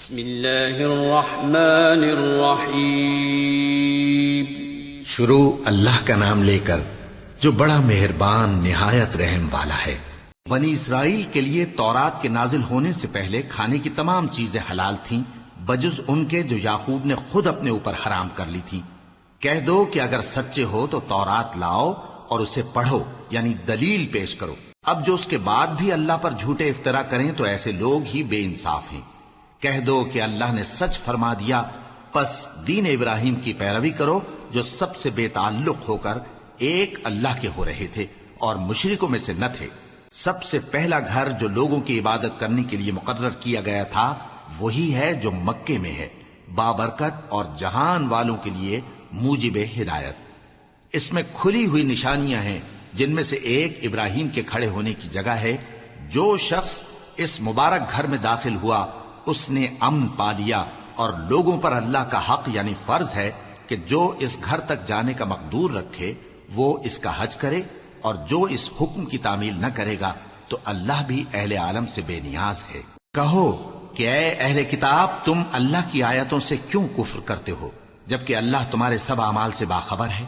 بسم اللہ الرحمن الرحیم۔ شروع اللہ کا نام لے کر جو بڑا مہربان نہایت رحم والا ہے۔ بنی اسرائیل کے لیے تورات کے نازل ہونے سے پہلے کھانے کی تمام چیزیں حلال تھیں بجز ان کے جو یعقوب نے خود اپنے اوپر حرام کر لی تھی۔ کہہ دو کہ اگر سچے ہو تو تورات لاؤ اور اسے پڑھو، یعنی دلیل پیش کرو۔ اب جو اس کے بعد بھی اللہ پر جھوٹے افطرا کریں تو ایسے لوگ ہی بے انصاف ہیں۔ کہہ دو کہ اللہ نے سچ فرما دیا، پس دین ابراہیم کی پیروی کرو جو سب سے بے تعلق ہو کر ایک اللہ کے ہو رہے تھے اور مشرکوں میں سے نہ تھے۔ سب سے پہلا گھر جو لوگوں کی عبادت کرنے کے لیے مقرر کیا گیا تھا وہی ہے جو مکے میں ہے، بابرکت اور جہان والوں کے لیے موجب ہدایت۔ اس میں کھلی ہوئی نشانیاں ہیں، جن میں سے ایک ابراہیم کے کھڑے ہونے کی جگہ ہے۔ جو شخص اس مبارک گھر میں داخل ہوا اس نے امن پا لیا، اور لوگوں پر اللہ کا حق یعنی فرض ہے کہ جو اس گھر تک جانے کا مقدور رکھے وہ اس کا حج کرے، اور جو اس حکم کی تعمیل نہ کرے گا تو اللہ بھی اہل عالم سے بے نیاز ہے۔ کہو کہ اے اہل کتاب، تم اللہ کی آیتوں سے کیوں کفر کرتے ہو جبکہ اللہ تمہارے سب اعمال سے باخبر ہے؟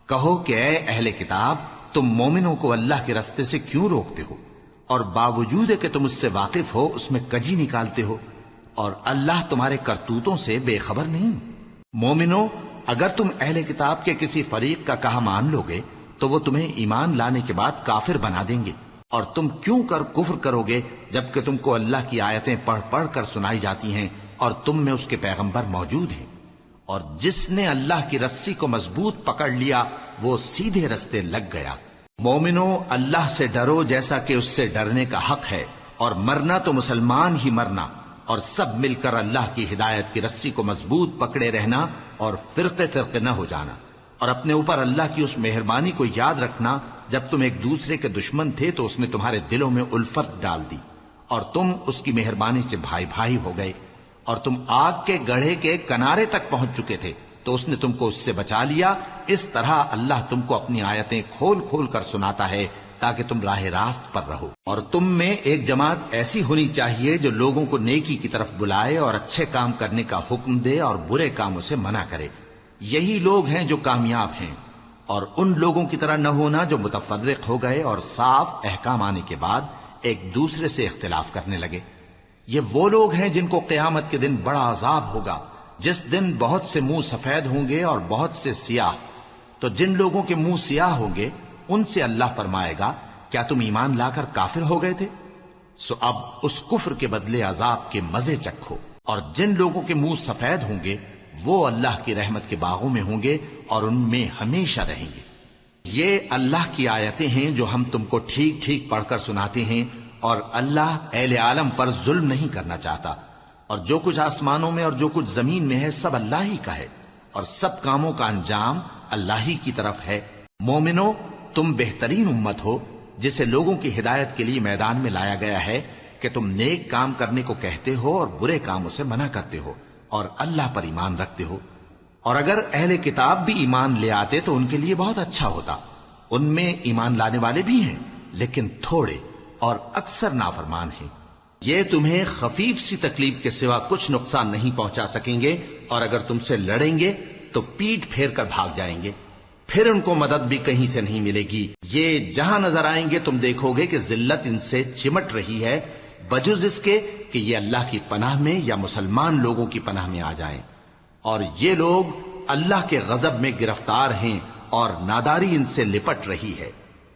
کہو کہ اے اہل کتاب، تم مومنوں کو اللہ کے رستے سے کیوں روکتے ہو، اور باوجود کہ تم اس سے واقف ہو اس میں کجی نکالتے ہو، اور اللہ تمہارے کرتوتوں سے بے خبر نہیں؟ مومنو، اگر تم اہل کتاب کے کسی فریق کا کہا مان لو گے تو وہ تمہیں ایمان لانے کے بعد کافر بنا دیں گے، اور تم کیوں کر کفر کرو گے جبکہ تم کو اللہ کی آیتیں پڑھ پڑھ کر سنائی جاتی ہیں اور تم میں اس کے پیغمبر موجود ہیں۔ اور جس نے اللہ کی رسی کو مضبوط پکڑ لیا وہ سیدھے رستے لگ گیا۔ مومنو، اللہ سے ڈرو جیسا کہ اس سے ڈرنے کا حق ہے، اور مرنا تو مسلمان ہی مرنا، اور سب مل کر اللہ کی ہدایت کی رسی کو مضبوط پکڑے رہنا اور فرقے فرقے نہ ہو جانا، اور اپنے اوپر اللہ کی اس مہربانی کو یاد رکھنا جب تم ایک دوسرے کے دشمن تھے تو اس نے تمہارے دلوں میں الفت ڈال دی، اور تم اس کی مہربانی سے بھائی بھائی ہو گئے، اور تم آگ کے گڑھے کے کنارے تک پہنچ چکے تھے تو اس نے تم کو اس سے بچا لیا۔ اس طرح اللہ تم کو اپنی آیتیں کھول کھول کر سناتا ہے تاکہ تم راہ راست پر رہو۔ اور تم میں ایک جماعت ایسی ہونی چاہیے جو لوگوں کو نیکی کی طرف بلائے اور اچھے کام کرنے کا حکم دے اور برے کاموں سے منع کرے۔ یہی لوگ ہیں جو کامیاب ہیں، اور ان لوگوں کی طرح نہ ہونا جو متفرق ہو گئے اور صاف احکام آنے کے بعد ایک دوسرے سے اختلاف کرنے لگے۔ یہ وہ لوگ ہیں جن کو قیامت کے دن بڑا عذاب ہوگا، جس دن بہت سے منہ سفید ہوں گے اور بہت سے سیاہ۔ تو جن لوگوں کے منہ سیاہ ہوں گے ان سے اللہ فرمائے گا، کیا تم ایمان لا کر کافر ہو گئے تھے؟ سو اب اس کفر کے بدلے عذاب کے مزے چکھو۔ اور جن لوگوں کے منہ سفید ہوں گے وہ اللہ کی رحمت کے باغوں میں ہوں گے اور ان میں ہمیشہ رہیں گے۔ یہ اللہ کی آیتیں ہیں جو ہم تم کو ٹھیک ٹھیک پڑھ کر سناتے ہیں، اور اللہ اہل عالم پر ظلم نہیں کرنا چاہتا، اور جو کچھ آسمانوں میں اور جو کچھ زمین میں ہے سب اللہ ہی کا ہے، اور سب کاموں کا انجام اللہ ہی کی طرف ہے۔ مومنو، تم بہترین امت ہو جسے لوگوں کی ہدایت کے لیے میدان میں لایا گیا ہے کہ تم نیک کام کرنے کو کہتے ہو اور برے کاموں سے منع کرتے ہو، اور اللہ پر ایمان رکھتے ہو۔ اور اگر اہل کتاب بھی ایمان لے آتے تو ان کے لیے بہت اچھا ہوتا، ان میں ایمان لانے والے بھی ہیں لیکن تھوڑے اور اکثر نافرمان ہیں۔ یہ تمہیں خفیف سی تکلیف کے سوا کچھ نقصان نہیں پہنچا سکیں گے، اور اگر تم سے لڑیں گے تو پیٹ پھیر کر بھاگ جائیں گے، پھر ان کو مدد بھی کہیں سے نہیں ملے گی۔ یہ جہاں نظر آئیں گے تم دیکھو گے کہ ذلت ان سے چمٹ رہی ہے، بجز اس کے کہ یہ اللہ کی پناہ میں یا مسلمان لوگوں کی پناہ میں آ جائیں۔ اور یہ لوگ اللہ کے غضب میں گرفتار ہیں اور ناداری ان سے لپٹ رہی ہے۔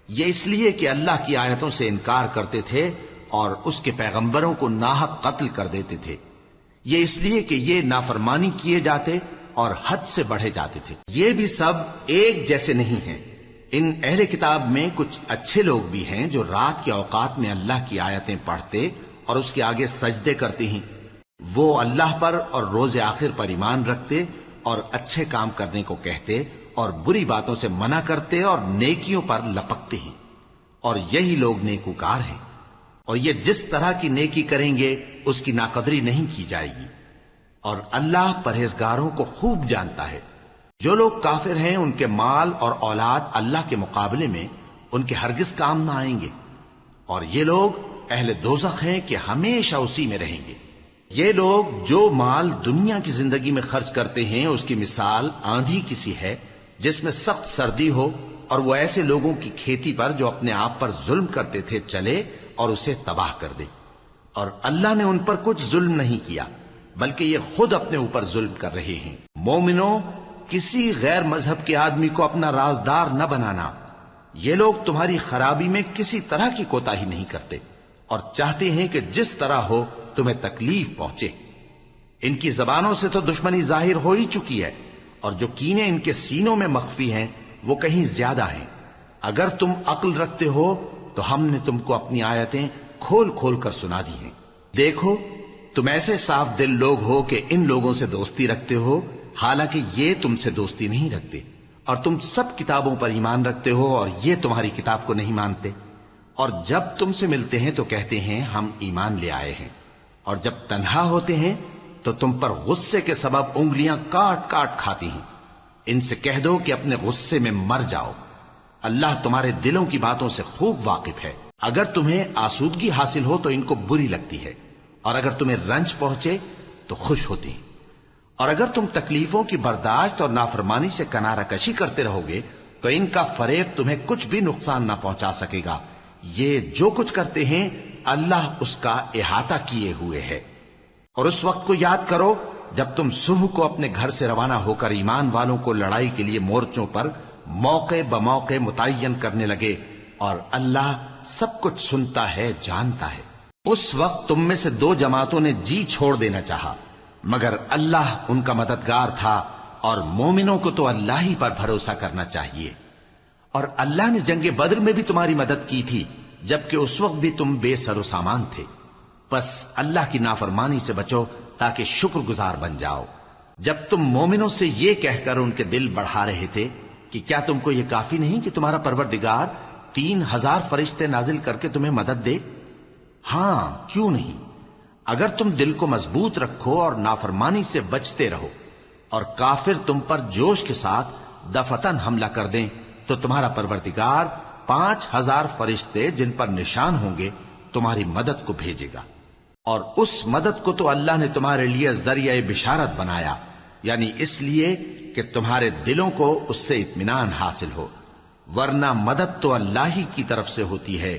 یہ اس لیے کہ اللہ کی آیتوں سے انکار کرتے تھے اور اس کے پیغمبروں کو ناحق قتل کر دیتے تھے۔ یہ اس لیے کہ یہ نافرمانی کیے جاتے اور حد سے بڑھے جاتے تھے۔ یہ بھی سب ایک جیسے نہیں ہیں۔ ان اہل کتاب میں کچھ اچھے لوگ بھی ہیں جو رات کے اوقات میں اللہ کی آیتیں پڑھتے اور اس کے آگے سجدے کرتے ہیں۔ وہ اللہ پر اور روز آخر پر ایمان رکھتے اور اچھے کام کرنے کو کہتے اور بری باتوں سے منع کرتے اور نیکیوں پر لپکتے ہیں، اور یہی لوگ نیکوکار ہیں۔ اور یہ جس طرح کی نیکی کریں گے اس کی ناقدری نہیں کی جائے گی، اور اللہ پرہیزگاروں کو خوب جانتا ہے۔ جو لوگ کافر ہیں ان کے مال اور اولاد اللہ کے مقابلے میں ان کے ہرگز کام نہ آئیں گے، اور یہ لوگ اہل دوزخ ہیں کہ ہمیشہ اسی میں رہیں گے۔ یہ لوگ جو مال دنیا کی زندگی میں خرچ کرتے ہیں اس کی مثال آندھی کسی ہے جس میں سخت سردی ہو اور وہ ایسے لوگوں کی کھیتی پر جو اپنے آپ پر ظلم کرتے تھے چلے اور اسے تباہ کر دے. اور اللہ نے ان پر کچھ ظلم نہیں کیا بلکہ یہ خود اپنے اوپر ظلم کر رہے ہیں. مومنوں، کسی غیر مذہب کے آدمی کو اپنا رازدار نہ بنانا. یہ لوگ تمہاری خرابی میں کسی طرح کی کوتاہی نہیں کرتے اور چاہتے ہیں کہ جس طرح ہو تمہیں تکلیف پہنچے. ان کی زبانوں سے تو دشمنی ظاہر ہو ہی چکی ہے اور جو کینے ان کے سینوں میں مخفی ہیں وہ کہیں زیادہ ہیں. اگر تم عقل رکھتے ہو تو ہم نے تم کو اپنی آیتیں کھول کھول کر سنا دی ہیں. دیکھو، تم ایسے صاف دل لوگ ہو کہ ان لوگوں سے دوستی رکھتے ہو حالانکہ یہ تم سے دوستی نہیں رکھتے، اور تم سب کتابوں پر ایمان رکھتے ہو اور یہ تمہاری کتاب کو نہیں مانتے. اور جب تم سے ملتے ہیں تو کہتے ہیں ہم ایمان لے آئے ہیں، اور جب تنہا ہوتے ہیں تو تم پر غصے کے سبب انگلیاں کاٹ کاٹ کھاتی ہیں. ان سے کہہ دو کہ اپنے غصے میں مر جاؤ. اللہ تمہارے دلوں کی باتوں سے خوب واقف ہے. اگر تمہیں آسودگی حاصل ہو تو ان کو بری لگتی ہے، اور اگر تمہیں رنج پہنچے تو خوش ہوتی ہیں. اور اگر تم تکلیفوں کی برداشت اور نافرمانی سے کنارہ کشی کرتے رہو گے تو ان کا فریب تمہیں کچھ بھی نقصان نہ پہنچا سکے گا. یہ جو کچھ کرتے ہیں اللہ اس کا احاطہ کیے ہوئے ہے. اور اس وقت کو یاد کرو جب تم صبح کو اپنے گھر سے روانہ ہو کر ایمان والوں کو لڑائی کے لیے مورچوں پر موقع بموقع متعین کرنے لگے، اور اللہ سب کچھ سنتا ہے، جانتا ہے. اس وقت تم میں سے دو جماعتوں نے جی چھوڑ دینا چاہا، مگر اللہ ان کا مددگار تھا، اور مومنوں کو تو اللہ ہی پر بھروسہ کرنا چاہیے. اور اللہ نے جنگ بدر میں بھی تمہاری مدد کی تھی جبکہ اس وقت بھی تم بے سر و سامان تھے. بس اللہ کی نافرمانی سے بچو تاکہ شکر گزار بن جاؤ. جب تم مومنوں سے یہ کہہ کر ان کے دل بڑھا رہے تھے کہ کیا تم کو یہ کافی نہیں کہ تمہارا پروردگار 3000 فرشتے نازل کر کے تمہیں مدد دے؟ ہاں، کیوں نہیں. اگر تم دل کو مضبوط رکھو اور نافرمانی سے بچتے رہو اور کافر تم پر جوش کے ساتھ دفتن حملہ کر دیں تو تمہارا پروردگار 5000 فرشتے جن پر نشان ہوں گے تمہاری مدد کو بھیجے گا. اور اس مدد کو تو اللہ نے تمہارے لیے ذریعہ بشارت بنایا، یعنی اس لیے کہ تمہارے دلوں کو اس سے اطمینان حاصل ہو، ورنہ مدد تو اللہ ہی کی طرف سے ہوتی ہے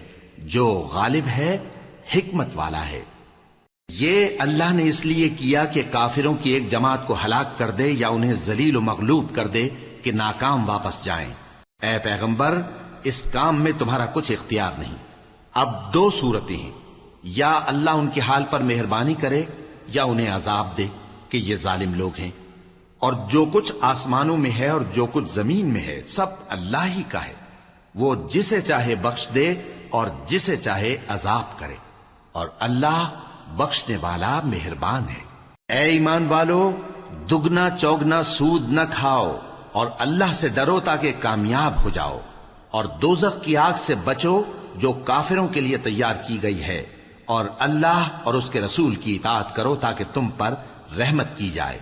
جو غالب ہے، حکمت والا ہے. یہ اللہ نے اس لیے کیا کہ کافروں کی ایک جماعت کو ہلاک کر دے یا انہیں ذلیل و مغلوب کر دے کہ ناکام واپس جائیں. اے پیغمبر، اس کام میں تمہارا کچھ اختیار نہیں. اب دو صورتیں ہیں، یا اللہ ان کے حال پر مہربانی کرے یا انہیں عذاب دے کہ یہ ظالم لوگ ہیں. اور جو کچھ آسمانوں میں ہے اور جو کچھ زمین میں ہے سب اللہ ہی کا ہے. وہ جسے چاہے بخش دے اور جسے چاہے عذاب کرے، اور اللہ بخشنے والا مہربان ہے. اے ایمان والو، دگنا چوگنا سود نہ کھاؤ اور اللہ سے ڈرو تاکہ کامیاب ہو جاؤ. اور دوزخ کی آگ سے بچو جو کافروں کے لیے تیار کی گئی ہے، اور اللہ اور اس کے رسول کی اطاعت کرو تاکہ تم پر رحمت کی جائے.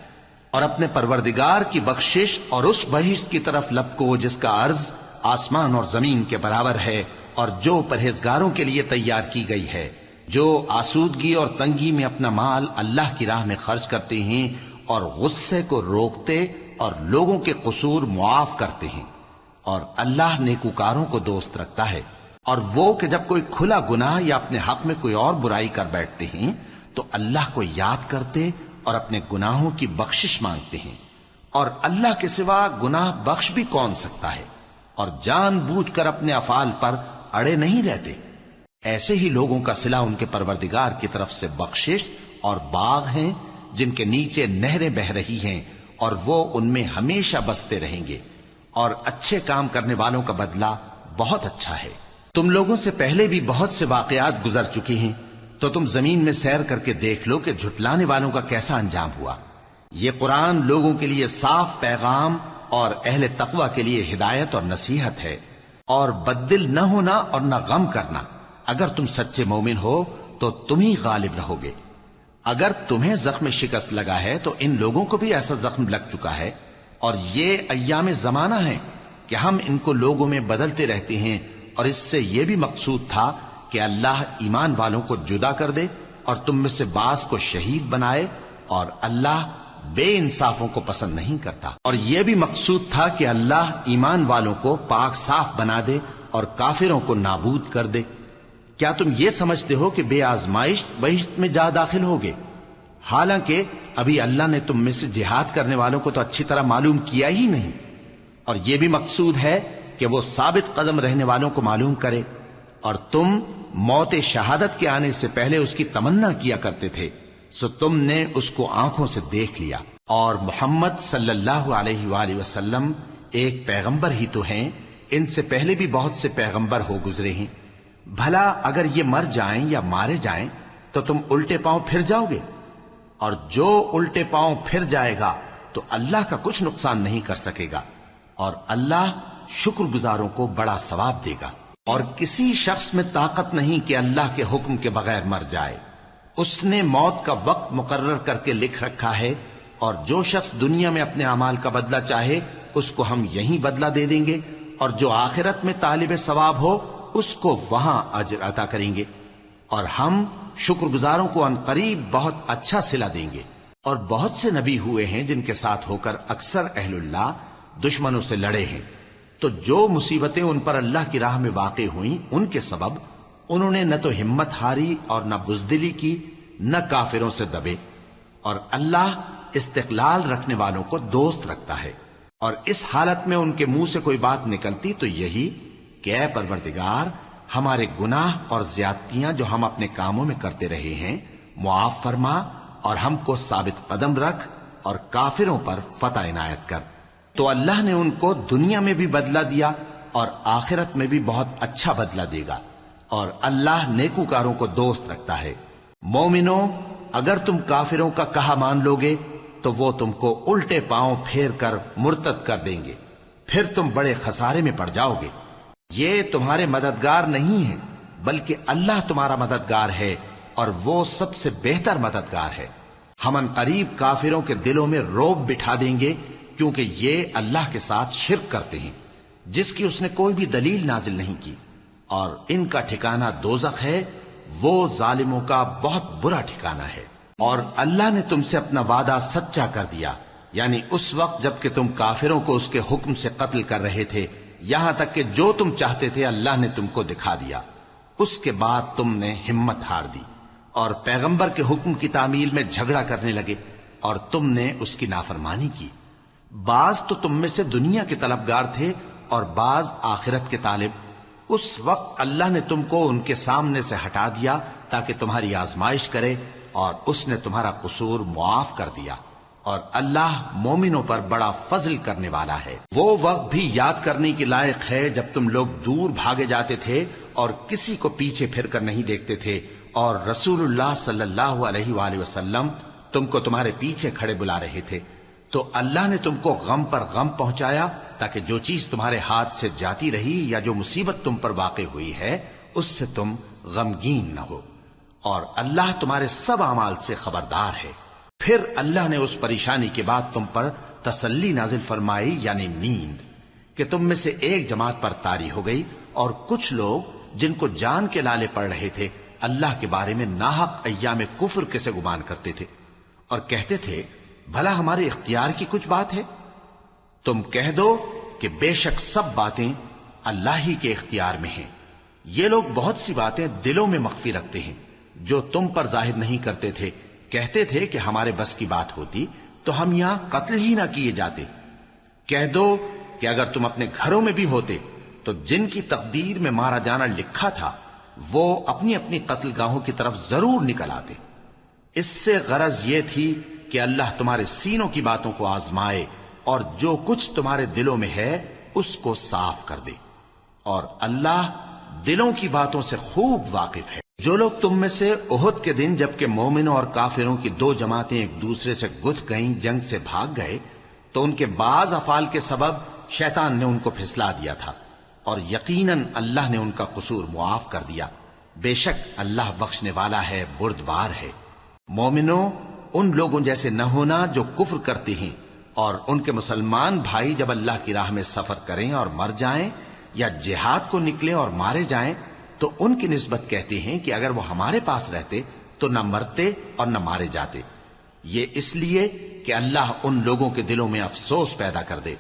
اور اپنے پروردگار کی بخشش اور اس بہشت کی طرف لپکو جس کا عرض آسمان اور زمین کے برابر ہے، اور جو پرہیزگاروں کے لیے تیار کی گئی ہے، جو آسودگی اور تنگی میں اپنا مال اللہ کی راہ میں خرچ کرتے ہیں اور غصے کو روکتے اور لوگوں کے قصور معاف کرتے ہیں. اور اللہ نیکوکاروں کو دوست رکھتا ہے. اور وہ کہ جب کوئی کھلا گناہ یا اپنے حق میں کوئی اور برائی کر بیٹھتے ہیں تو اللہ کو یاد کرتے اور اپنے گناہوں کی بخشش مانگتے ہیں. اور اللہ کے سوا گناہ بخش بھی کون سکتا ہے، اور جان بوجھ کر اپنے افعال پر اڑے نہیں رہتے. ایسے ہی لوگوں کا صلہ ان کے پروردگار کی طرف سے بخشش اور باغ ہیں جن کے نیچے نہریں بہ رہی ہیں، اور وہ ان میں ہمیشہ بستے رہیں گے. اور اچھے کام کرنے والوں کا بدلہ بہت اچھا ہے. تم لوگوں سے پہلے بھی بہت سے واقعات گزر چکے ہیں، تو تم زمین میں سیر کر کے دیکھ لو کہ جھٹلانے والوں کا کیسا انجام ہوا. یہ قرآن لوگوں کے لیے صاف پیغام اور اہل تقوی کے لیے ہدایت اور نصیحت ہے. اور بددل نہ ہونا اور نہ غم کرنا. اگر تم سچے مومن ہو تو تم ہی غالب رہو گے. اگر تمہیں زخم شکست لگا ہے تو ان لوگوں کو بھی ایسا زخم لگ چکا ہے. اور یہ ایام زمانہ ہیں کہ ہم ان کو لوگوں میں بدلتے رہتے ہیں. اور اس سے یہ بھی مقصود تھا کہ اللہ ایمان والوں کو جدا کر دے اور تم میں سے بعض کو شہید بنائے، اور اللہ بے انصافوں کو پسند نہیں کرتا۔ اور یہ بھی مقصود تھا کہ اللہ ایمان والوں کو پاک صاف بنا دے اور کافروں کو نابود کر دے۔ کیا تم یہ سمجھتے ہو کہ بے آزمائش بہشت میں جا داخل ہوگے؟ حالانکہ ابھی اللہ نے تم میں سے جہاد کرنے والوں کو تو اچھی طرح معلوم کیا ہی نہیں۔ اور یہ بھی مقصود ہے کہ وہ ثابت قدم رہنے والوں کو معلوم کرے، اور تم موت شہادت کے آنے سے پہلے اس کی تمنا کیا کرتے تھے، سو تم نے اس کو آنکھوں سے دیکھ لیا۔ اور محمد صلی اللہ علیہ وآلہ وسلم ایک پیغمبر ہی تو ہیں، ان سے پہلے بھی بہت سے پیغمبر ہو گزرے ہیں۔ بھلا اگر یہ مر جائیں یا مارے جائیں تو تم الٹے پاؤں پھر جاؤ گے؟ اور جو الٹے پاؤں پھر جائے گا تو اللہ کا کچھ نقصان نہیں کر سکے گا، اور اللہ شکر گزاروں کو بڑا ثواب دے گا۔ اور کسی شخص میں طاقت نہیں کہ اللہ کے حکم کے بغیر مر جائے، اس نے موت کا وقت مقرر کر کے لکھ رکھا ہے، اور جو شخص دنیا میں اپنے اعمال کا بدلہ چاہے اس کو ہم یہیں بدلہ دے دیں گے، اور جو آخرت میں طالب ثواب ہو اس کو وہاں اجر عطا کریں گے، اور ہم شکر گزاروں کو ان قریب بہت اچھا صلہ دیں گے۔ اور بہت سے نبی ہوئے ہیں جن کے ساتھ ہو کر اکثر اہل اللہ دشمنوں سے لڑے ہیں، تو جو مصیبتیں ان پر اللہ کی راہ میں واقع ہوئیں ان کے سبب انہوں نے نہ تو ہمت ہاری اور نہ بزدلی کی، نہ کافروں سے دبے۔ اور اللہ استقلال رکھنے والوں کو دوست رکھتا ہے، اور اس حالت میں ان کے منہ سے کوئی بات نکلتی تو یہی کہ اے پروردگار، ہمارے گناہ اور زیادتیاں جو ہم اپنے کاموں میں کرتے رہے ہیں معاف فرما، اور ہم کو ثابت قدم رکھ، اور کافروں پر فتح عنایت کر۔ تو اللہ نے ان کو دنیا میں بھی بدلہ دیا اور آخرت میں بھی بہت اچھا بدلہ دے گا، اور اللہ نیکوکاروں کو دوست رکھتا ہے۔ مومنوں، اگر تم کافروں کا کہا مان لوگے تو وہ تم کو الٹے پاؤں پھیر کر مرتد کر دیں گے، پھر تم بڑے خسارے میں پڑ جاؤ گے۔ یہ تمہارے مددگار نہیں ہیں، بلکہ اللہ تمہارا مددگار ہے، اور وہ سب سے بہتر مددگار ہے۔ ہم ان قریب کافروں کے دلوں میں رعب بٹھا دیں گے، کیونکہ یہ اللہ کے ساتھ شرک کرتے ہیں جس کی اس نے کوئی بھی دلیل نازل نہیں کی، اور ان کا ٹھکانہ دوزخ ہے، وہ ظالموں کا بہت برا ٹھکانہ ہے۔ اور اللہ نے تم سے اپنا وعدہ سچا کر دیا، یعنی اس وقت جب کہ تم کافروں کو اس کے حکم سے قتل کر رہے تھے، یہاں تک کہ جو تم چاہتے تھے اللہ نے تم کو دکھا دیا۔ اس کے بعد تم نے ہمت ہار دی اور پیغمبر کے حکم کی تعمیل میں جھگڑا کرنے لگے، اور تم نے اس کی نافرمانی کی۔ بعض تو تم میں سے دنیا کے طلبگار تھے اور بعض آخرت کے طالب۔ اس وقت اللہ نے تم کو ان کے سامنے سے ہٹا دیا تاکہ تمہاری آزمائش کرے، اور اس نے تمہارا قصور معاف کر دیا، اور اللہ مومنوں پر بڑا فضل کرنے والا ہے۔ وہ وقت بھی یاد کرنے کے لائق ہے جب تم لوگ دور بھاگے جاتے تھے اور کسی کو پیچھے پھر کر نہیں دیکھتے تھے، اور رسول اللہ صلی اللہ علیہ وآلہ وسلم تم کو تمہارے پیچھے کھڑے بلا رہے تھے، تو اللہ نے تم کو غم پر غم پہنچایا تاکہ جو چیز تمہارے ہاتھ سے جاتی رہی یا جو مصیبت تم پر واقع ہوئی ہے اس سے تم غمگین نہ ہو، اور اللہ تمہارے سب اعمال سے خبردار ہے۔ پھر اللہ نے اس پریشانی کے بعد تم پر تسلی نازل فرمائی، یعنی نیند، کہ تم میں سے ایک جماعت پر طاری ہو گئی، اور کچھ لوگ جن کو جان کے لالے پڑ رہے تھے اللہ کے بارے میں ناحق ایام کفر کے سے گمان کرتے تھے، اور کہتے تھے بھلا ہمارے اختیار کی کچھ بات ہے؟ تم کہہ دو کہ بے شک سب باتیں اللہ ہی کے اختیار میں ہیں۔ یہ لوگ بہت سی باتیں دلوں میں مخفی رکھتے ہیں جو تم پر ظاہر نہیں کرتے تھے۔ کہتے تھے کہ ہمارے بس کی بات ہوتی تو ہم یہاں قتل ہی نہ کیے جاتے۔ کہہ دو کہ اگر تم اپنے گھروں میں بھی ہوتے تو جن کی تقدیر میں مارا جانا لکھا تھا وہ اپنی اپنی قتل گاہوں کی طرف ضرور نکل آتے۔ اس سے غرض یہ تھی کہ اللہ تمہارے سینوں کی باتوں کو آزمائے اور جو کچھ تمہارے دلوں میں ہے اس کو صاف کر دے، اور اللہ دلوں کی باتوں سے خوب واقف ہے۔ جو لوگ تم میں سے احد کے دن جبکہ مومنوں اور کافروں کی دو جماعتیں ایک دوسرے سے گتھ گئیں جنگ سے بھاگ گئے تو ان کے بعض افعال کے سبب شیطان نے ان کو پھسلا دیا تھا، اور یقیناً اللہ نے ان کا قصور معاف کر دیا۔ بے شک اللہ بخشنے والا ہے، بردبار ہے۔ مومنوں، ان لوگوں جیسے نہ ہونا جو کفر کرتے ہیں، اور ان کے مسلمان بھائی جب اللہ کی راہ میں سفر کریں اور مر جائیں یا جہاد کو نکلے اور مارے جائیں تو ان کی نسبت کہتے ہیں کہ اگر وہ ہمارے پاس رہتے تو نہ مرتے اور نہ مارے جاتے، یہ اس لیے کہ اللہ ان لوگوں کے دلوں میں افسوس پیدا کر دے،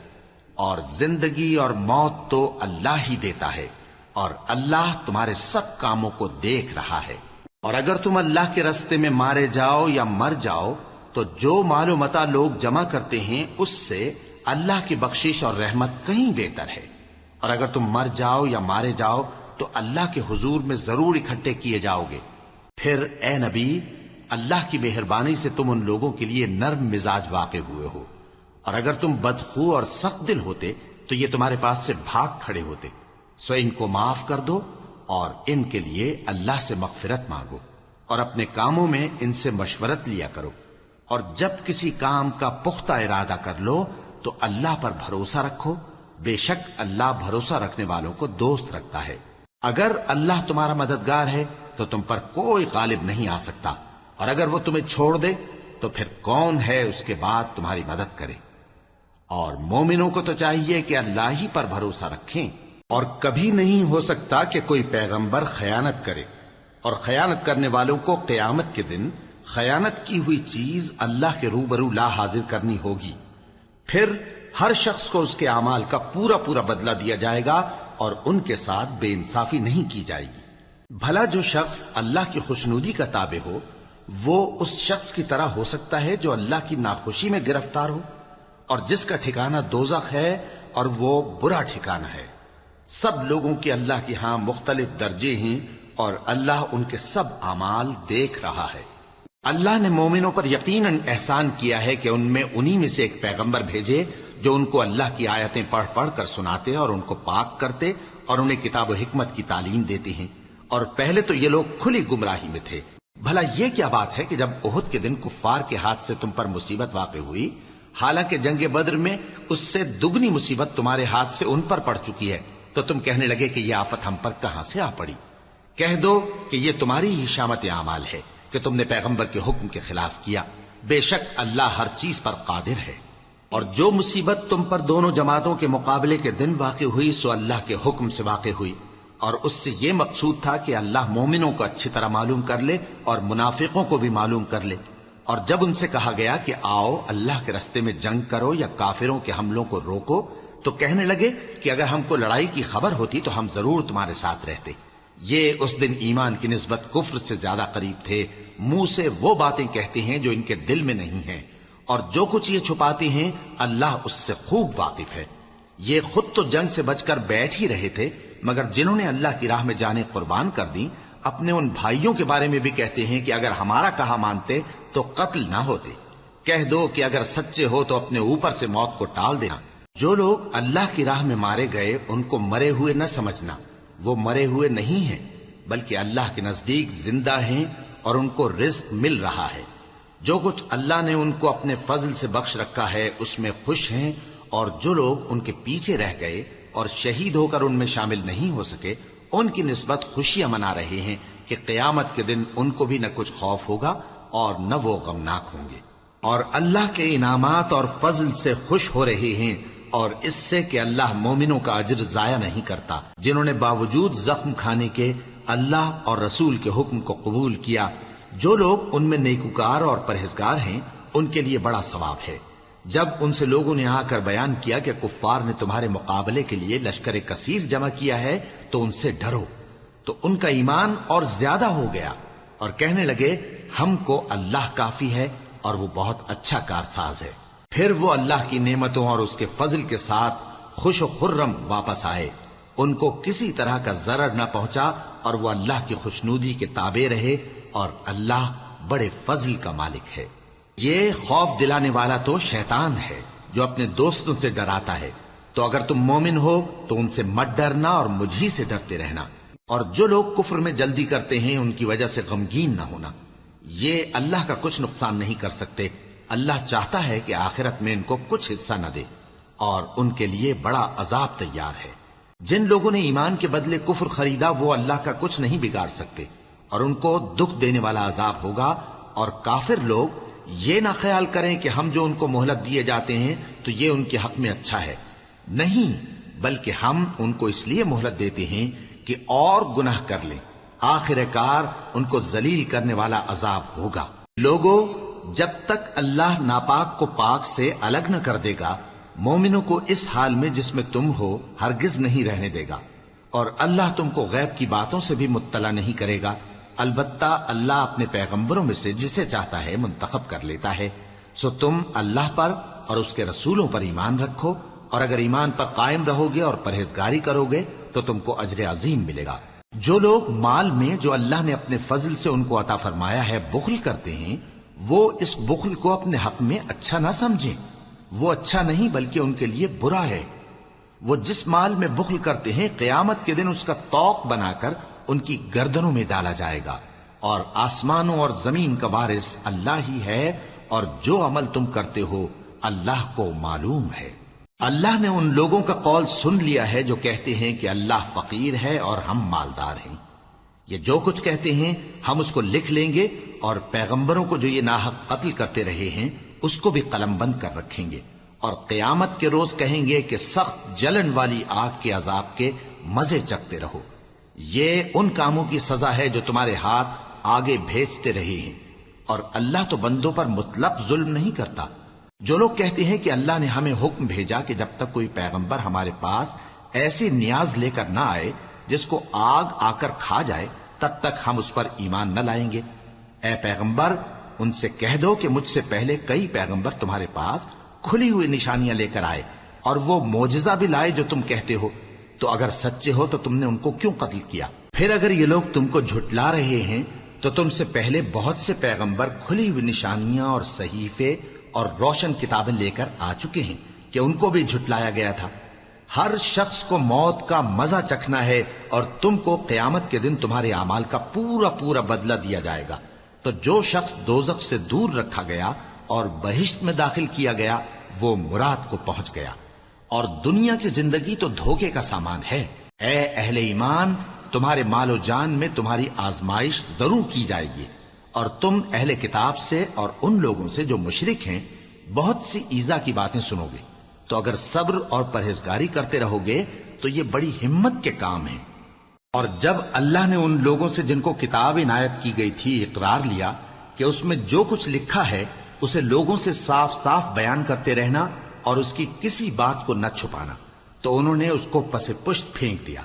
اور زندگی اور موت تو اللہ ہی دیتا ہے، اور اللہ تمہارے سب کاموں کو دیکھ رہا ہے۔ اور اگر تم اللہ کے راستے میں مارے جاؤ یا مر جاؤ تو جو مال و متاع لوگ جمع کرتے ہیں اس سے اللہ کی بخشش اور رحمت کہیں بہتر ہے، اور اگر تم مر جاؤ یا مارے جاؤ تو اللہ کے حضور میں ضرور اکٹھے کیے جاؤ گے۔ پھر اے نبی، اللہ کی مہربانی سے تم ان لوگوں کے لیے نرم مزاج واقع ہوئے ہو، اور اگر تم بدخو اور سخت دل ہوتے تو یہ تمہارے پاس سے بھاگ کھڑے ہوتے، سو ان کو معاف کر دو اور ان کے لیے اللہ سے مغفرت مانگو، اور اپنے کاموں میں ان سے مشورت لیا کرو، اور جب کسی کام کا پختہ ارادہ کر لو تو اللہ پر بھروسہ رکھو، بے شک اللہ بھروسہ رکھنے والوں کو دوست رکھتا ہے۔ اگر اللہ تمہارا مددگار ہے تو تم پر کوئی غالب نہیں آ سکتا، اور اگر وہ تمہیں چھوڑ دے تو پھر کون ہے اس کے بعد تمہاری مدد کرے۔ اور مومنوں کو تو چاہیے کہ اللہ ہی پر بھروسہ رکھیں، اور کبھی نہیں ہو سکتا کہ کوئی پیغمبر خیانت کرے، اور خیانت کرنے والوں کو قیامت کے دن خیانت کی ہوئی چیز اللہ کے روبرو لا حاضر کرنی ہوگی، پھر ہر شخص کو اس کے اعمال کا پورا پورا بدلہ دیا جائے گا، اور ان کے ساتھ بے انصافی نہیں کی جائے گی۔ بھلا جو شخص اللہ کی خوشنودی کا تابع ہو وہ اس شخص کی طرح ہو سکتا ہے جو اللہ کی ناخوشی میں گرفتار ہو، اور جس کا ٹھکانہ دوزخ ہے اور وہ برا ٹھکانہ ہے۔ سب لوگوں کے اللہ کے ہاں مختلف درجے ہیں، اور اللہ ان کے سب اعمال دیکھ رہا ہے۔ اللہ نے مومنوں پر یقیناً احسان کیا ہے کہ ان میں انہی میں سے ایک پیغمبر بھیجے جو ان کو اللہ کی آیتیں پڑھ پڑھ کر سناتے اور ان کو پاک کرتے اور انہیں کتاب و حکمت کی تعلیم دیتے ہیں، اور پہلے تو یہ لوگ کھلی گمراہی میں تھے۔ بھلا یہ کیا بات ہے کہ جب احد کے دن کفار کے ہاتھ سے تم پر مصیبت واقع ہوئی، حالانکہ جنگ بدر میں اس سے دگنی مصیبت تمہارے ہاتھ سے ان پر پڑ چکی ہے، تو تم کہنے لگے کہ یہ آفت ہم پر کہاں سے آ پڑی؟ کہہ دو کہ یہ تمہاری ہی شامت اعمال ہے کہ تم نے پیغمبر کے حکم کے خلاف کیا، بے شک اللہ ہر چیز پر قادر ہے۔ اور جو مصیبت تم پر دونوں جماعتوں کے مقابلے کے دن واقع ہوئی سو اللہ کے حکم سے واقع ہوئی، اور اس سے یہ مقصود تھا کہ اللہ مومنوں کو اچھی طرح معلوم کر لے اور منافقوں کو بھی معلوم کر لے۔ اور جب ان سے کہا گیا کہ آؤ اللہ کے راستے میں جنگ کرو یا کافروں کے حملوں کو روکو، تو کہنے لگے کہ اگر ہم کو لڑائی کی خبر ہوتی تو ہم ضرور تمہارے ساتھ رہتے۔ یہ اس دن ایمان کی نسبت کفر سے زیادہ قریب تھے، منہ سے وہ باتیں کہتے ہیں جو ان کے دل میں نہیں ہیں، اور جو کچھ یہ چھپاتے ہیں اللہ اس سے خوب واقف ہے۔ یہ خود تو جنگ سے بچ کر بیٹھ ہی رہے تھے، مگر جنہوں نے اللہ کی راہ میں جانیں قربان کر دی اپنے ان بھائیوں کے بارے میں بھی کہتے ہیں کہ اگر ہمارا کہا مانتے تو قتل نہ ہوتے۔ کہہ دو کہ اگر سچے ہو تو اپنے اوپر سے موت کو ٹال دینا۔ جو لوگ اللہ کی راہ میں مارے گئے ان کو مرے ہوئے نہ سمجھنا، وہ مرے ہوئے نہیں ہیں بلکہ اللہ کے نزدیک زندہ ہیں اور ان کو رزق مل رہا ہے۔ جو کچھ اللہ نے ان کو اپنے فضل سے بخش رکھا ہے اس میں خوش ہیں، اور جو لوگ ان کے پیچھے رہ گئے اور شہید ہو کر ان میں شامل نہیں ہو سکے ان کی نسبت خوشیاں منا رہے ہیں کہ قیامت کے دن ان کو بھی نہ کچھ خوف ہوگا اور نہ وہ غمناک ہوں گے، اور اللہ کے انعامات اور فضل سے خوش ہو رہے ہیں، اور اس سے کہ اللہ مومنوں کا اجر ضائع نہیں کرتا جنہوں نے باوجود زخم کھانے کے اللہ اور رسول کے حکم کو قبول کیا۔ جو لوگ ان میں نیکوکار اور پرہیزگار ہیں ان کے لیے بڑا ثواب ہے۔ جب ان سے لوگوں نے آ کر بیان کیا کہ کفار نے تمہارے مقابلے کے لیے لشکر کثیر جمع کیا ہے تو ان سے ڈرو، تو ان کا ایمان اور زیادہ ہو گیا، اور کہنے لگے ہم کو اللہ کافی ہے اور وہ بہت اچھا کارساز ہے۔ پھر وہ اللہ کی نعمتوں اور اس کے فضل کے ساتھ خوش و خرم واپس آئے، ان کو کسی طرح کا ضرر نہ پہنچا، اور وہ اللہ کی خوشنودی کے تابع رہے، اور اللہ بڑے فضل کا مالک ہے۔ یہ خوف دلانے والا تو شیطان ہے جو اپنے دوستوں سے ڈراتا ہے، تو اگر تم مومن ہو تو ان سے مت ڈرنا اور مجھ ہی سے ڈرتے رہنا، اور جو لوگ کفر میں جلدی کرتے ہیں ان کی وجہ سے غمگین نہ ہونا، یہ اللہ کا کچھ نقصان نہیں کر سکتے۔ اللہ چاہتا ہے کہ آخرت میں ان کو کچھ حصہ نہ دے، اور ان کے لیے بڑا عذاب تیار ہے۔ جن لوگوں نے ایمان کے بدلے کفر خریدا وہ اللہ کا کچھ نہیں بگاڑ سکتے، اور ان کو دکھ دینے والا عذاب ہوگا۔ اور کافر لوگ یہ نہ خیال کریں کہ ہم جو ان کو مہلت دیے جاتے ہیں تو یہ ان کے حق میں اچھا ہے، نہیں، بلکہ ہم ان کو اس لیے مہلت دیتے ہیں کہ اور گناہ کر لیں۔ آخر کار ان کو ذلیل کرنے والا عذاب ہوگا۔ لوگوں، جب تک اللہ ناپاک کو پاک سے الگ نہ کر دے گا، مومنوں کو اس حال میں جس میں تم ہو ہرگز نہیں رہنے دے گا، اور اللہ تم کو غیب کی باتوں سے بھی مطلع نہیں کرے گا۔ البتہ اللہ اپنے پیغمبروں میں سے جسے چاہتا ہے منتخب کر لیتا ہے۔ سو تم اللہ پر اور اس کے رسولوں پر ایمان رکھو، اور اگر ایمان پر قائم رہو گے اور پرہیزگاری کرو گے تو تم کو اجر عظیم ملے گا۔ جو لوگ مال میں جو اللہ نے اپنے فضل سے ان کو عطا فرمایا ہے بخل کرتے ہیں، وہ اس بخل کو اپنے حق میں اچھا نہ سمجھیں۔ وہ اچھا نہیں بلکہ ان کے لیے برا ہے۔ وہ جس مال میں بخل کرتے ہیں قیامت کے دن اس کا طوق بنا کر ان کی گردنوں میں ڈالا جائے گا، اور آسمانوں اور زمین کا وارث اللہ ہی ہے، اور جو عمل تم کرتے ہو اللہ کو معلوم ہے۔ اللہ نے ان لوگوں کا قول سن لیا ہے جو کہتے ہیں کہ اللہ فقیر ہے اور ہم مالدار ہیں۔ یہ جو کچھ کہتے ہیں ہم اس کو لکھ لیں گے، اور پیغمبروں کو جو یہ ناحق قتل کرتے رہے ہیں اس کو بھی قلم بند کر رکھیں گے، اور قیامت کے روز کہیں گے کہ سخت جلن والی آگ کے عذاب کے مزے چکھتے رہو۔ یہ ان کاموں کی سزا ہے جو تمہارے ہاتھ آگے بھیجتے رہے ہیں، اور اللہ تو بندوں پر مطلق ظلم نہیں کرتا۔ جو لوگ کہتے ہیں کہ اللہ نے ہمیں حکم بھیجا کہ جب تک کوئی پیغمبر ہمارے پاس ایسی نیاز لے کر نہ آئے جس کو آگ آ کر کھا جائے، تب تک ہم اس پر ایمان نہ لائیں گے۔ اے پیغمبر، ان سے کہہ دو کہ مجھ سے پہلے کئی پیغمبر تمہارے پاس کھلی ہوئی نشانیاں لے کر آئے، اور وہ معجزہ بھی لائے جو تم کہتے ہو، تو اگر سچے ہو تو تم نے ان کو کیوں قتل کیا؟ پھر اگر یہ لوگ تم کو جھٹلا رہے ہیں تو تم سے پہلے بہت سے پیغمبر کھلی ہوئی نشانیاں اور صحیفے اور روشن کتابیں لے کر آ چکے ہیں کہ ان کو بھی جھٹلایا گیا تھا۔ ہر شخص کو موت کا مزہ چکھنا ہے، اور تم کو قیامت کے دن تمہارے اعمال کا پورا پورا بدلہ دیا جائے گا۔ تو جو شخص دوزخ سے دور رکھا گیا اور بہشت میں داخل کیا گیا وہ مراد کو پہنچ گیا، اور دنیا کی زندگی تو دھوکے کا سامان ہے۔ اے اہل ایمان، تمہارے مال و جان میں تمہاری آزمائش ضرور کی جائے گی، اور تم اہل کتاب سے اور ان لوگوں سے جو مشرک ہیں بہت سی ایذا کی باتیں سنو گے، تو اگر صبر اور پرہیزگاری کرتے رہو گے تو یہ بڑی ہمت کے کام ہیں۔ اور جب اللہ نے ان لوگوں سے جن کو کتاب عنایت کی گئی تھی اقرار لیا کہ اس میں جو کچھ لکھا ہے اسے لوگوں سے صاف صاف بیان کرتے رہنا اور اس کی کسی بات کو نہ چھپانا، تو انہوں نے اس کو پس پشت پھینک دیا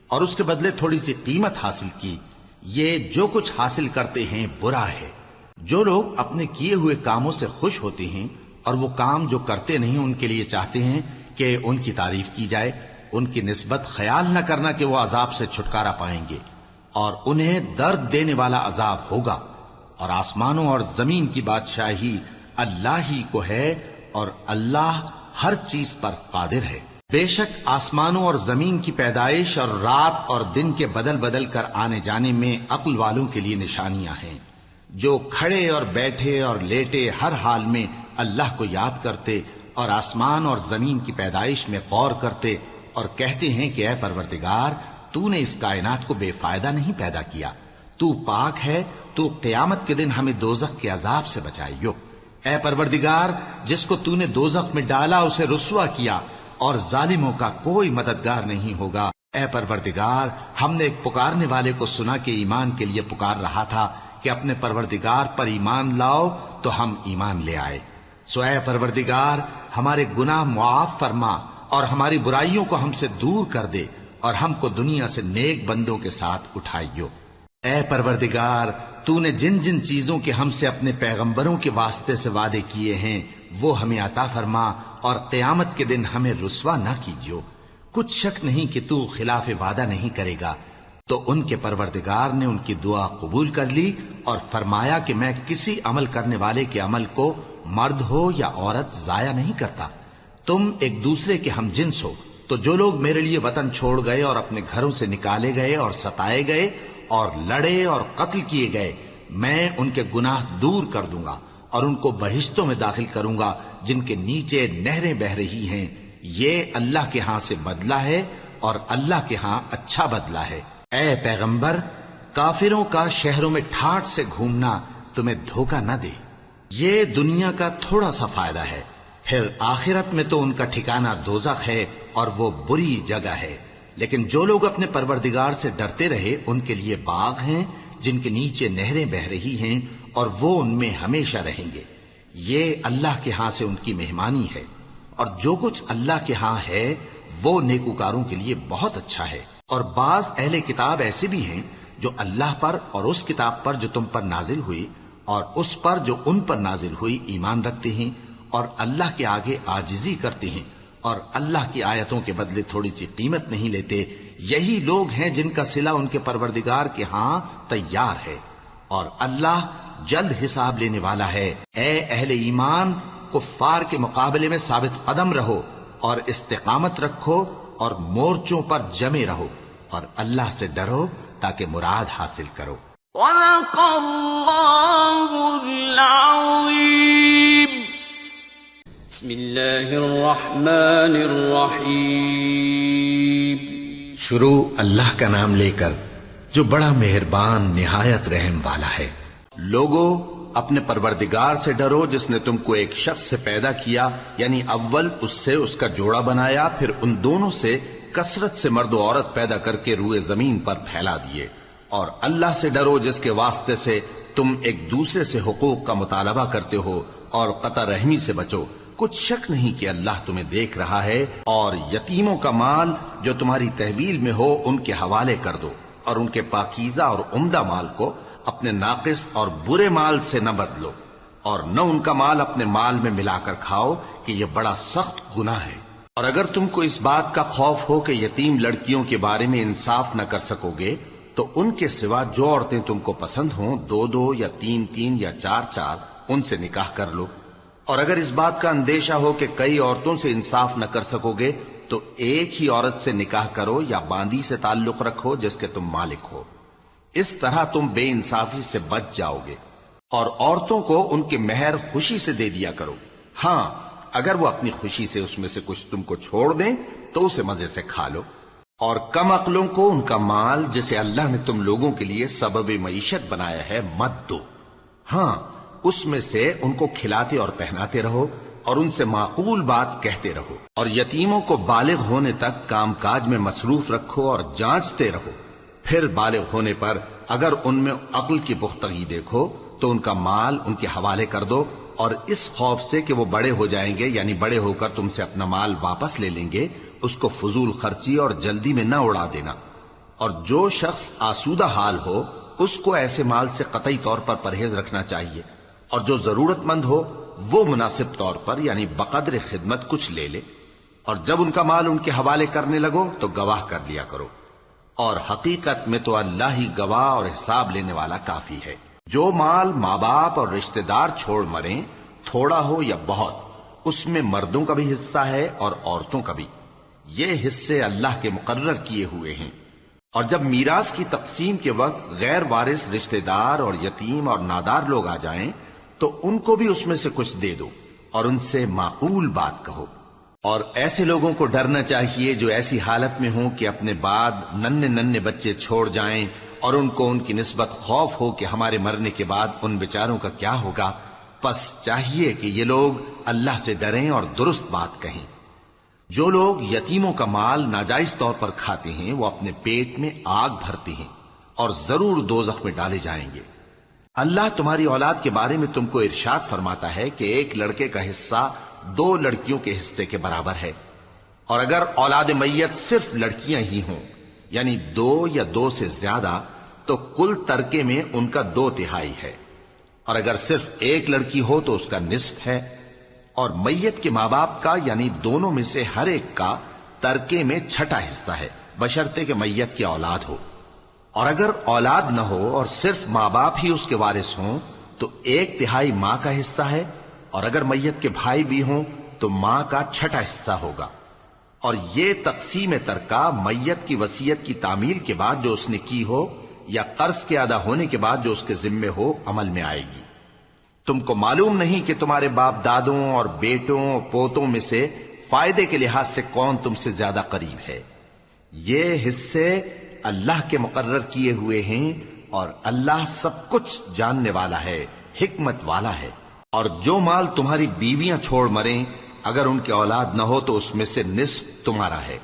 اور اس کے بدلے تھوڑی سی قیمت حاصل کی۔ یہ جو کچھ حاصل کرتے ہیں برا ہے۔ جو لوگ اپنے کیے ہوئے کاموں سے خوش ہوتے ہیں اور وہ کام جو کرتے نہیں ان کے لیے چاہتے ہیں کہ ان کی تعریف کی جائے، ان کی نسبت خیال نہ کرنا کہ وہ عذاب سے چھٹکارا پائیں گے، اور انہیں درد دینے والا عذاب ہوگا۔ اور آسمانوں اور زمین کی بادشاہی اللہ ہی کو ہے، اور اللہ ہر چیز پر قادر ہے۔ بے شک آسمانوں اور زمین کی پیدائش اور رات اور دن کے بدل بدل کر آنے جانے میں عقل والوں کے لیے نشانیاں ہیں، جو کھڑے اور بیٹھے اور لیٹے ہر حال میں اللہ کو یاد کرتے اور آسمان اور زمین کی پیدائش میں غور کرتے اور کہتے ہیں کہ اے پروردگار، تو نے اس کائنات کو بے فائدہ نہیں پیدا کیا، تو پاک ہے، تو قیامت کے دن ہمیں دوزخ کے عذاب سے بچائیو۔ اے پروردگار، جس کو تو نے دوزخ میں ڈالا اسے رسوا کیا، اور ظالموں کا کوئی مددگار نہیں ہوگا۔ اے پروردگار، ہم نے ایک پکارنے والے کو سنا کہ ایمان کے لیے پکار رہا تھا کہ اپنے پروردگار پر ایمان لاؤ، تو ہم ایمان لے آئے۔ سو اے پروردگار، ہمارے گناہ معاف فرما اور ہماری برائیوں کو ہم سے دور کر دے، اور ہم کو دنیا سے نیک بندوں کے ساتھ اٹھائیو۔ اے پروردگار، تو نے جن جن چیزوں کے ہم سے اپنے پیغمبروں کے واسطے سے وعدے کیے ہیں وہ ہمیں عطا فرما، اور قیامت کے دن ہمیں رسوا نہ کیجیو۔ کچھ شک نہیں کہ تو خلاف وعدہ نہیں کرے گا۔ تو ان کے پروردگار نے ان کی دعا قبول کر لی اور فرمایا کہ میں کسی عمل کرنے والے کے عمل کو مرد ہو یا عورت ضائع نہیں کرتا۔ تم ایک دوسرے کے ہم جنس ہو، تو جو لوگ میرے لیے وطن چھوڑ گئے اور اپنے گھروں سے نکالے گئے اور ستائے گئے اور لڑے اور قتل کیے گئے، میں ان کے گناہ دور کر دوں گا اور ان کو بہشتوں میں داخل کروں گا جن کے نیچے نہریں بہ رہی ہیں۔ یہ اللہ کے ہاں سے بدلہ ہے، اور اللہ کے ہاں اچھا بدلہ ہے۔ اے پیغمبر، کافروں کا شہروں میں ٹھاٹھ سے گھومنا تمہیں دھوکہ نہ دے۔ یہ دنیا کا تھوڑا سا فائدہ ہے، پھر آخرت میں تو ان کا ٹھکانہ دوزخ ہے، اور وہ بری جگہ ہے۔ لیکن جو لوگ اپنے پروردگار سے ڈرتے رہے ان کے لیے باغ ہیں جن کے نیچے نہریں بہ رہی ہیں اور وہ ان میں ہمیشہ رہیں گے. یہ اللہ کے ہاں سے ان کی مہمانی ہے، اور جو کچھ اللہ کے ہاں ہے وہ نیکوکاروں کے لیے بہت اچھا ہے. اور بعض اہل کتاب ایسے بھی ہیں جو اللہ پر اور اس کتاب پر جو تم پر نازل ہوئی اور اس پر جو ان پر نازل ہوئی ایمان رکھتے ہیں اور اللہ کے آگے عاجزی کرتے ہیں اور اللہ کی آیتوں کے بدلے تھوڑی سی قیمت نہیں لیتے. یہی لوگ ہیں جن کا صلہ ان کے پروردگار کے ہاں تیار ہے، اور اللہ جلد حساب لینے والا ہے. اے اہل ایمان، کفار کے مقابلے میں ثابت قدم رہو اور استقامت رکھو اور مورچوں پر جمے رہو اور اللہ سے ڈرو تاکہ مراد حاصل کرو. صدق اللہ العظیم. بسم اللہ الرحمن الرحیم. شروع اللہ کا نام لے کر جو بڑا مہربان نہایت رحم والا ہے. لوگو، اپنے پروردگار سے ڈرو جس نے تم کو ایک شخص سے پیدا کیا، یعنی اول اس سے اس کا جوڑا بنایا، پھر ان دونوں سے کثرت سے مرد و عورت پیدا کر کے روئے زمین پر پھیلا دیے. اور اللہ سے ڈرو جس کے واسطے سے تم ایک دوسرے سے حقوق کا مطالبہ کرتے ہو، اور قطع رحمی سے بچو. کچھ شک نہیں کہ اللہ تمہیں دیکھ رہا ہے. اور یتیموں کا مال جو تمہاری تحویل میں ہو ان کے حوالے کر دو، اور ان کے پاکیزہ اور عمدہ مال کو اپنے ناقص اور برے مال سے نہ بدلو، اور نہ ان کا مال اپنے مال میں ملا کر کھاؤ کہ یہ بڑا سخت گناہ ہے. اور اگر تم کو اس بات کا خوف ہو کہ یتیم لڑکیوں کے بارے میں انصاف نہ کر سکو گے تو ان کے سوا جو عورتیں تم کو پسند ہوں 2 یا 3 یا 4 ان سے نکاح کر لو. اور اگر اس بات کا اندیشہ ہو کہ کئی عورتوں سے انصاف نہ کر سکو گے تو ایک ہی عورت سے نکاح کرو یا باندی سے تعلق رکھو جس کے تم مالک ہو. اس طرح تم بے انصافی سے بچ جاؤ گے. اور عورتوں کو ان کے مہر خوشی سے دے دیا کرو. ہاں، اگر وہ اپنی خوشی سے اس میں سے کچھ تم کو چھوڑ دیں تو اسے مزے سے کھا لو. اور کم عقلوں کو ان کا مال جسے اللہ نے تم لوگوں کے لیے سبب معیشت بنایا ہے مت دو. ہاں، اس میں سے ان کو کھلاتے اور پہناتے رہو اور ان سے معقول بات کہتے رہو. اور یتیموں کو بالغ ہونے تک کام کاج میں مصروف رکھو اور جانچتے رہو. پھر بالغ ہونے پر اگر ان میں عقل کی پختگی دیکھو تو ان کا مال ان کے حوالے کر دو، اور اس خوف سے کہ وہ بڑے ہو جائیں گے، یعنی بڑے ہو کر تم سے اپنا مال واپس لے لیں گے، اس کو فضول خرچی اور جلدی میں نہ اڑا دینا. اور جو شخص آسودہ حال ہو اس کو ایسے مال سے قطعی طور پر پرہیز رکھنا چاہیے، اور جو ضرورت مند ہو وہ مناسب طور پر یعنی بقدر خدمت کچھ لے لے. اور جب ان کا مال ان کے حوالے کرنے لگو تو گواہ کر لیا کرو. اور حقیقت میں تو اللہ ہی گواہ اور حساب لینے والا کافی ہے. جو مال ماں باپ اور رشتہ دار چھوڑ مریں، تھوڑا ہو یا بہت، اس میں مردوں کا بھی حصہ ہے اور عورتوں کا بھی. یہ حصے اللہ کے مقرر کیے ہوئے ہیں. اور جب میراث کی تقسیم کے وقت غیر وارث رشتہ دار اور یتیم اور نادار لوگ آ جائیں تو ان کو بھی اس میں سے کچھ دے دو اور ان سے معقول بات کہو. اور ایسے لوگوں کو ڈرنا چاہیے جو ایسی حالت میں ہوں کہ اپنے بعد ننھے بچے چھوڑ جائیں اور ان کو ان کی نسبت خوف ہو کہ ہمارے مرنے کے بعد ان بیچاروں کا کیا ہوگا. پس چاہیے کہ یہ لوگ اللہ سے ڈریں اور درست بات کہیں. جو لوگ یتیموں کا مال ناجائز طور پر کھاتے ہیں وہ اپنے پیٹ میں آگ بھرتے ہیں اور ضرور دوزخ میں ڈالے جائیں گے. اللہ تمہاری اولاد کے بارے میں تم کو ارشاد فرماتا ہے کہ ایک لڑکے کا حصہ 2 لڑکیوں کے حصے کے برابر ہے. اور اگر اولاد میت صرف لڑکیاں ہی ہوں یعنی 2 یا 2 سے زیادہ تو کل ترکے میں ان کا 2/3 ہے. اور اگر صرف ایک لڑکی ہو تو اس کا نصف ہے. اور میت کے ماں باپ کا یعنی دونوں میں سے ہر ایک کا ترکے میں 6واں حصہ ہے بشرطے کہ میت کی اولاد ہو. اور اگر اولاد نہ ہو اور صرف ماں باپ ہی اس کے وارث ہوں تو 1/3 ماں کا حصہ ہے. اور اگر میت کے بھائی بھی ہوں تو ماں کا 6واں حصہ ہوگا. اور یہ تقسیم ترکہ میت کی وصیت کی تعمیل کے بعد جو اس نے کی ہو یا قرض کے ادا ہونے کے بعد جو اس کے ذمے ہو عمل میں آئے گی. تم کو معلوم نہیں کہ تمہارے باپ دادوں اور بیٹوں اور پوتوں میں سے فائدے کے لحاظ سے کون تم سے زیادہ قریب ہے. یہ حصے اللہ کے مقرر کیے ہوئے ہیں اور اللہ سب کچھ جاننے والا ہے، حکمت والا ہے. اور جو مال تمہاری بیویاں چھوڑ مریں اگر ان کے اولاد نہ ہو تو اس میں سے نصف تمہارا ہے.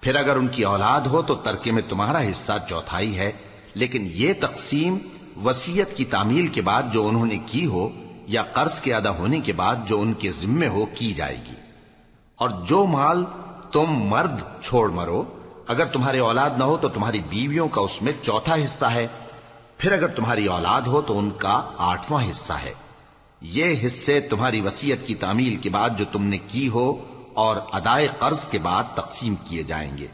پھر اگر ان کی اولاد ہو تو ترکے میں تمہارا حصہ چوتھائی ہے، لیکن یہ تقسیم وصیت کی تعمیل کے بعد جو انہوں نے کی ہو یا قرض کے ادا ہونے کے بعد جو ان کے ذمے ہو کی جائے گی۔ اور جو مال تم مرد چھوڑ مرو، اگر تمہارے اولاد نہ ہو تو تمہاری بیویوں کا اس میں چوتھا حصہ ہے، پھر اگر تمہاری اولاد ہو تو ان کا 8واں حصہ ہے۔ یہ حصے تمہاری وصیت کی تعمیل کے بعد جو تم نے کی ہو اور ادائے قرض کے بعد تقسیم کیے جائیں گے۔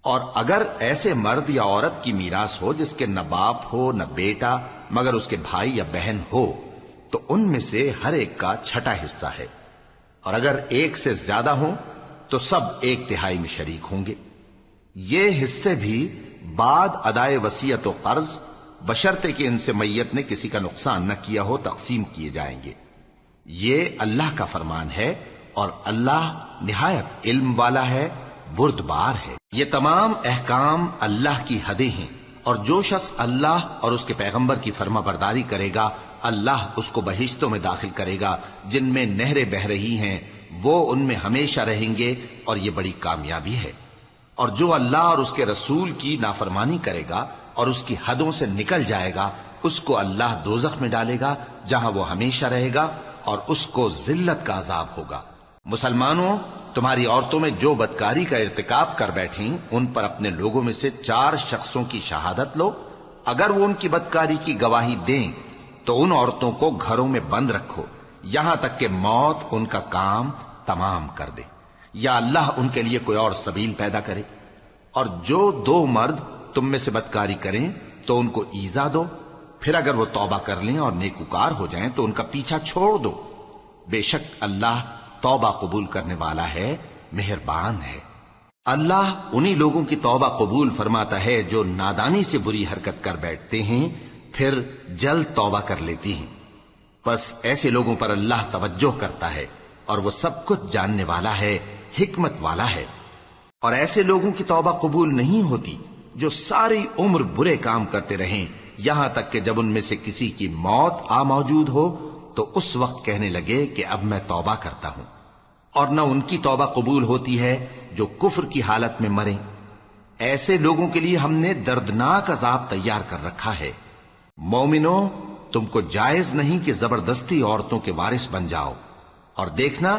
اور اگر ایسے مرد یا عورت کی میراث ہو جس کے نہ باپ ہو نہ بیٹا مگر اس کے بھائی یا بہن ہو، تو ان میں سے ہر ایک کا چھٹا حصہ ہے، اور اگر ایک سے زیادہ ہوں تو سب 1/3 میں شریک ہوں گے۔ یہ حصے بھی بعد ادائے وصیت و قرض بشرطے کہ ان سے میت نے کسی کا نقصان نہ کیا ہو تقسیم کیے جائیں گے۔ یہ اللہ کا فرمان ہے اور اللہ نہایت علم والا ہے، بردبار ہے۔ یہ تمام احکام اللہ کی حدیں ہیں، اور جو شخص اللہ اور اس کے پیغمبر کی فرما برداری کرے گا اللہ اس کو بہشتوں میں داخل کرے گا جن میں نہریں بہہ رہی ہیں، وہ ان میں ہمیشہ رہیں گے، اور یہ بڑی کامیابی ہے۔ اور جو اللہ اور اس کے رسول کی نافرمانی کرے گا اور اس کی حدوں سے نکل جائے گا اس کو اللہ دوزخ میں ڈالے گا جہاں وہ ہمیشہ رہے گا، اور اس کو ذلت کا عذاب ہوگا۔ مسلمانوں، تمہاری عورتوں میں جو بدکاری کا ارتکاب کر بیٹھیں ان پر اپنے لوگوں میں سے 4 شخصوں کی شہادت لو۔ اگر وہ ان کی بدکاری کی گواہی دیں تو ان عورتوں کو گھروں میں بند رکھو یہاں تک کہ موت ان کا کام تمام کر دے، یا اللہ ان کے لیے کوئی اور سبیل پیدا کرے۔ اور جو 2 مرد تم میں سے بدکاری کریں تو ان کو ایذا دو، پھر اگر وہ توبہ کر لیں اور نیکوکار ہو جائیں تو ان کا پیچھا چھوڑ دو۔ بے شک اللہ توبہ قبول کرنے والا ہے، مہربان ہے۔ اللہ انہی لوگوں کی توبہ قبول فرماتا ہے جو نادانی سے بری حرکت کر بیٹھتے ہیں پھر جلد توبہ کر لیتی ہیں، بس ایسے لوگوں پر اللہ توجہ کرتا ہے اور وہ سب کچھ جاننے والا ہے، حکمت والا ہے۔ اور ایسے لوگوں کی توبہ قبول نہیں ہوتی جو ساری عمر برے کام کرتے رہیں یہاں تک کہ جب ان میں سے کسی کی موت آ موجود ہو تو اس وقت کہنے لگے کہ اب میں توبہ کرتا ہوں۔ اور نہ ان کی توبہ قبول ہوتی ہے جو کفر کی حالت میں مریں۔ ایسے لوگوں کے لیے ہم نے دردناک عذاب تیار کر رکھا ہے۔ مومنوں، تم کو جائز نہیں کہ زبردستی عورتوں کے وارث بن جاؤ، اور دیکھنا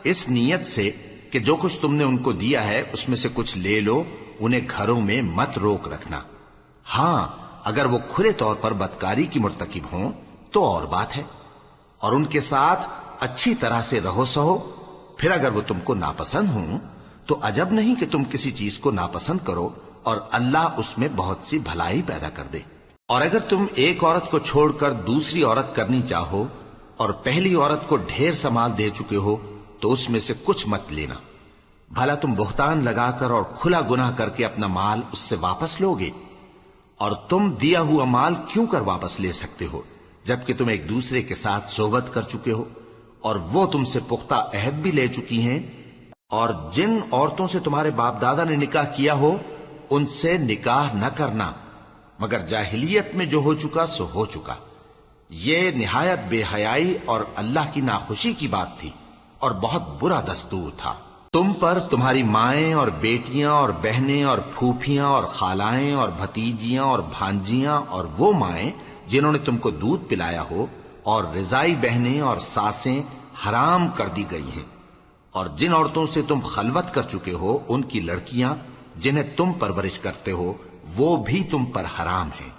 اس نیت سے کہ جو کچھ تم نے ان کو دیا ہے اس میں سے کچھ لے لو، انہیں گھروں میں مت روک رکھنا۔ ہاں، اگر وہ کھلے طور پر بدکاری کی مرتکب ہوں تو اور بات ہے، اور ان کے ساتھ اچھی طرح سے رہو سہو۔ پھر اگر وہ تم کو ناپسند ہوں تو عجب نہیں کہ تم کسی چیز کو ناپسند کرو، اور اللہ اس میں بہت سی بھلائی پیدا کر دے۔ اور اگر تم ایک عورت کو چھوڑ کر دوسری عورت کرنی چاہو اور پہلی عورت کو ڈھیر سا مال دے چکے ہو تو اس میں سے کچھ مت لینا، بھلا تم بہتان لگا کر اور کھلا گناہ کر کے اپنا مال اس سے واپس لوگے؟ اور تم دیا ہوا مال کیوں کر واپس لے سکتے ہو جبکہ تم ایک دوسرے کے ساتھ صحبت کر چکے ہو اور وہ تم سے پختہ عہد بھی لے چکی ہیں؟ اور جن عورتوں سے تمہارے باپ دادا نے نکاح کیا ہو ان سے نکاح نہ کرنا مگر جاہلیت میں جو ہو چکا سو ہو چکا۔ یہ نہایت بے حیائی اور اللہ کی ناخوشی کی بات تھی اور بہت برا دستور تھا۔ تم پر تمہاری مائیں اور بیٹیاں اور بہنیں اور پھوپھیاں اور خالائیں اور بھتیجیاں اور بھانجیاں اور وہ مائیں جنہوں نے تم کو دودھ پلایا ہو اور رضائی بہنیں اور ساسیں حرام کر دی گئی ہیں، اور جن عورتوں سے تم خلوت کر چکے ہو ان کی لڑکیاں جنہیں تم پرورش کرتے ہو وہ بھی تم پر حرام ہیں۔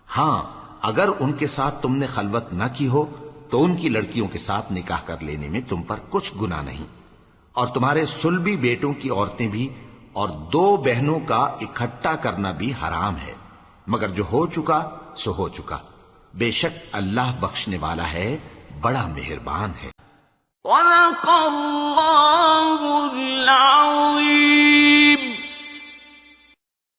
ہاں، اگر ان کے ساتھ تم نے خلوت نہ کی ہو تو ان کی لڑکیوں کے ساتھ نکاح کر لینے میں تم پر کچھ گناہ نہیں۔ اور تمہارے صلبی بیٹوں کی عورتیں بھی اور 2 بہنوں کا اکٹھا کرنا بھی حرام ہے، مگر جو ہو چکا سو ہو چکا۔ بے شک اللہ بخشنے والا ہے، بڑا مہربان ہے۔ وَلَقَدْ